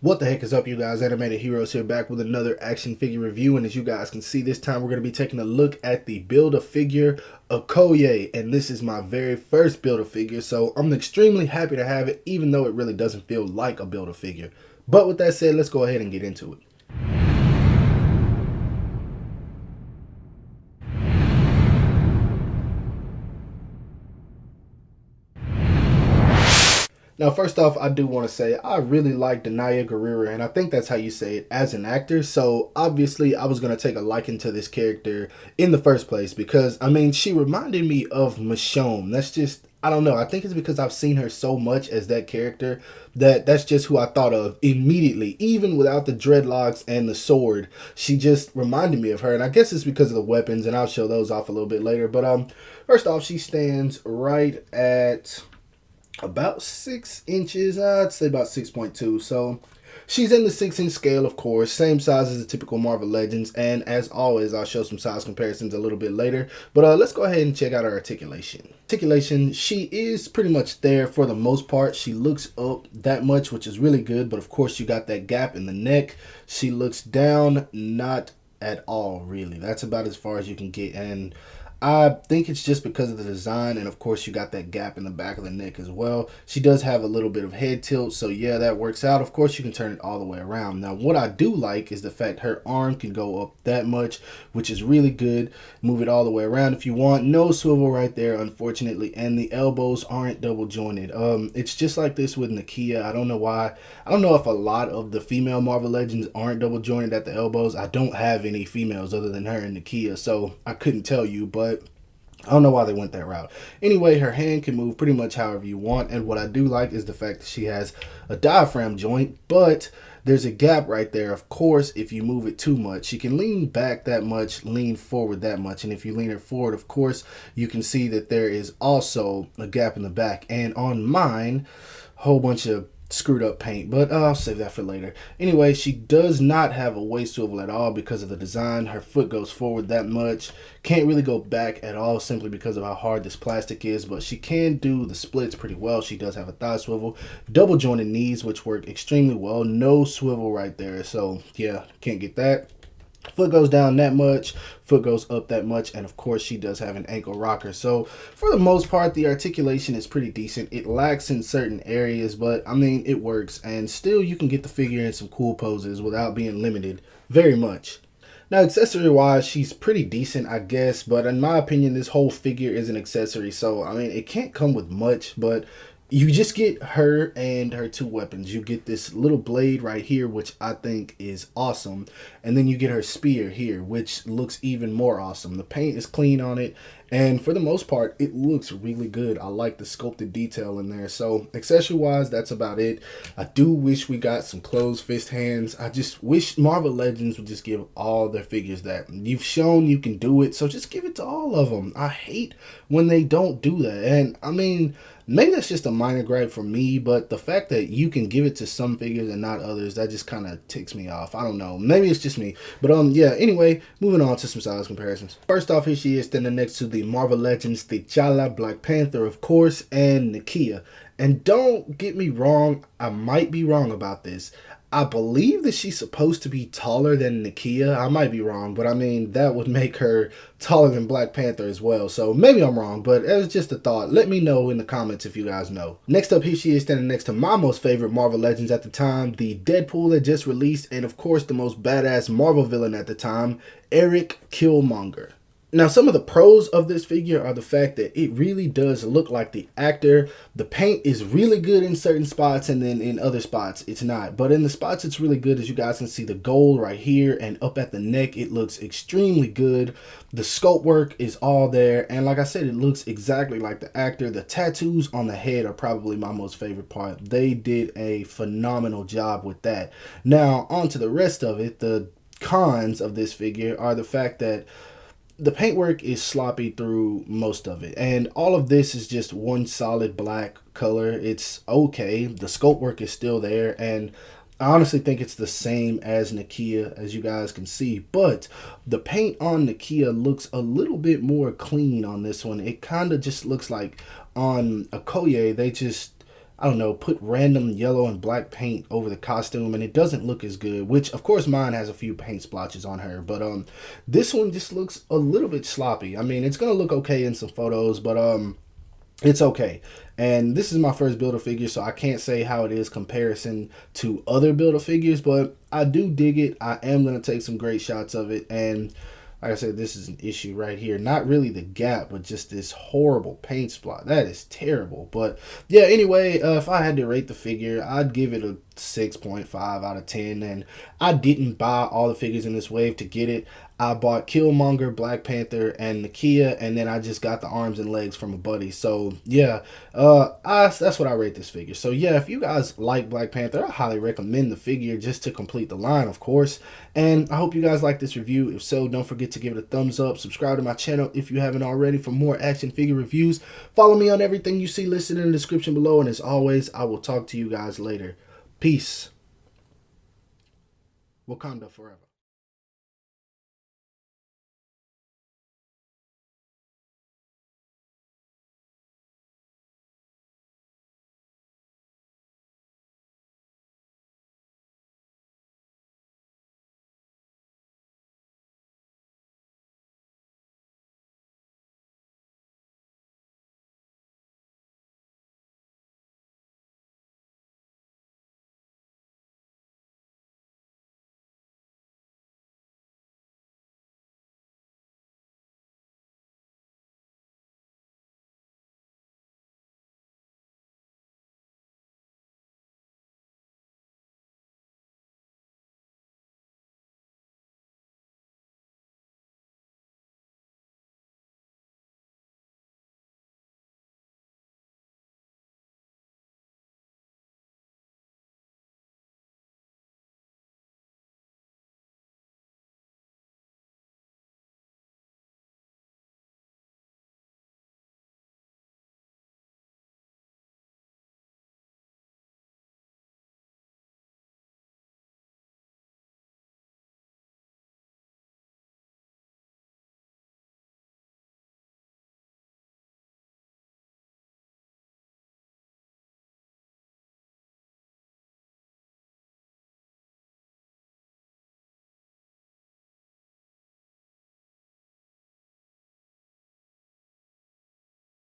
What the heck is up, you guys? Animated Heroes here, back with another action figure review. And as you guys can see, this time we're going to be taking a look at the Build-A-Figure Okoye. And this is my very first Build-A-Figure, so I'm extremely happy to have it, even though it really doesn't feel like a Build-A-Figure. But with that said, let's go ahead and get into it. Now, first off, I do want to say I really like Danai Gurira, and I think that's how you say it, as an actor. So obviously, I was going to take a liking to this character in the first place because, I mean, she reminded me of Michonne. That's just, I don't know. I think it's because I've seen her so much as that character that's just who I thought of immediately. Even without the dreadlocks and the sword, she just reminded me of her. And I guess it's because of the weapons, and I'll show those off a little bit later. But first off, she stands right at about 6 inches. I'd say about 6.2. So she's in the 6-inch scale, of course, same size as the typical Marvel Legends. And as always, I'll show some size comparisons a little bit later. But let's go ahead and check out her articulation. Articulation, she is pretty much there for the most part. She looks up that much, which is really good. But of course, you got that gap in the neck. She looks down, not at all, really. That's about as far as you can get. And I think it's just because of the design, and of course you got that gap in the back of the neck as well. She does have a little bit of head tilt, so yeah, that works out. Of course you can turn it all the way around. Now what I do like is the fact her arm can go up that much, which is really good. Move it all the way around if you want. No swivel right there, unfortunately, and the elbows aren't double jointed. It's just like this with Nakia. I don't know why. I don't know if a lot of the female Marvel Legends aren't double jointed at the elbows. I don't have any females other than her and Nakia, so I couldn't tell you, but I don't know why they went that route. Anyway, her hand can move pretty much however you want. And what I do like is the fact that she has a diaphragm joint, but there's a gap right there. Of course, if you move it too much, she can lean back that much, lean forward that much. And if you lean her forward, of course, you can see that there is also a gap in the back. And on mine, a whole bunch of screwed up paint, but I'll save that for later. Anyway, she does not have a waist swivel at all because of the design. Her foot goes forward that much, can't really go back at all simply because of how hard this plastic is, but she can do the splits pretty well. She does have a thigh swivel, double jointed knees, which work extremely well. No swivel right there, so yeah, can't get that. Foot goes down that much, foot goes up that much, and of course she does have an ankle rocker. So for the most part, the articulation is pretty decent. It lacks in certain areas, but I mean, it works, and still you can get the figure in some cool poses without being limited very much. Now, accessory wise, she's pretty decent, I guess, but in my opinion, this whole figure is an accessory, so I mean, it can't come with much, but you just get her and her two weapons. You get this little blade right here, which I think is awesome. And then you get her spear here, which looks even more awesome. The paint is clean on it. And for the most part, it looks really good. I like the sculpted detail in there. So accessory-wise, that's about it. I do wish we got some closed fist hands. I just wish Marvel Legends would just give all their figures that. You've shown you can do it, so just give it to all of them. I hate when they don't do that. And I mean, maybe that's just a minor gripe for me, but the fact that you can give it to some figures and not others, that just kind of ticks me off. I don't know. Maybe it's just me. But yeah, anyway, moving on to some size comparisons. First off, here she is standing next to the Marvel Legends T'Challa, Black Panther, of course, and Nakia. And don't get me wrong, I might be wrong about this. I believe that she's supposed to be taller than Nakia. I might be wrong, but I mean, that would make her taller than Black Panther as well. So maybe I'm wrong, but it was just a thought. Let me know in the comments if you guys know. Next up, here she is standing next to my most favorite Marvel Legends at the time, the Deadpool that just released, and of course, the most badass Marvel villain at the time, Eric Killmonger. Now, some of the pros of this figure are the fact that it really does look like the actor. The paint is really good in certain spots, and then in other spots, it's not. But in the spots, it's really good. As you guys can see, the gold right here and up at the neck, it looks extremely good. The sculpt work is all there. And like I said, it looks exactly like the actor. The tattoos on the head are probably my most favorite part. They did a phenomenal job with that. Now, on to the rest of it. The cons of this figure are the fact that the paintwork is sloppy through most of it, and all of this is just one solid black color. It's okay. The sculpt work is still there, and I honestly think it's the same as Nakia, as you guys can see, but the paint on Nakia looks a little bit more clean on this one. It kind of just looks like on Okoye, they just, I don't know, put random yellow and black paint over the costume and it doesn't look as good, which of course mine has a few paint splotches on her, but this one just looks a little bit sloppy. I mean, it's gonna look okay in some photos, but it's okay. And this is my first Build-A-Figure, so I can't say how it is comparison to other Build-A-Figures, but I do dig it. I am going to take some great shots of it. And like I said, this is an issue right here. Not really the gap, but just this horrible paint spot. That is terrible. But yeah, anyway, if I had to rate the figure, I'd give it a 6.5 out of 10. And I didn't buy all the figures in this wave to get it. I bought Killmonger, Black Panther, and Nakia, and then I just got the arms and legs from a buddy. So yeah, that's what I rate this figure. So yeah, if you guys like Black Panther, I highly recommend the figure just to complete the line, of course. And I hope you guys like this review. If so, don't forget to give it a thumbs up. Subscribe to my channel if you haven't already for more action figure reviews. Follow me on everything you see listed in the description below. And as always, I will talk to you guys later. Peace. Wakanda forever.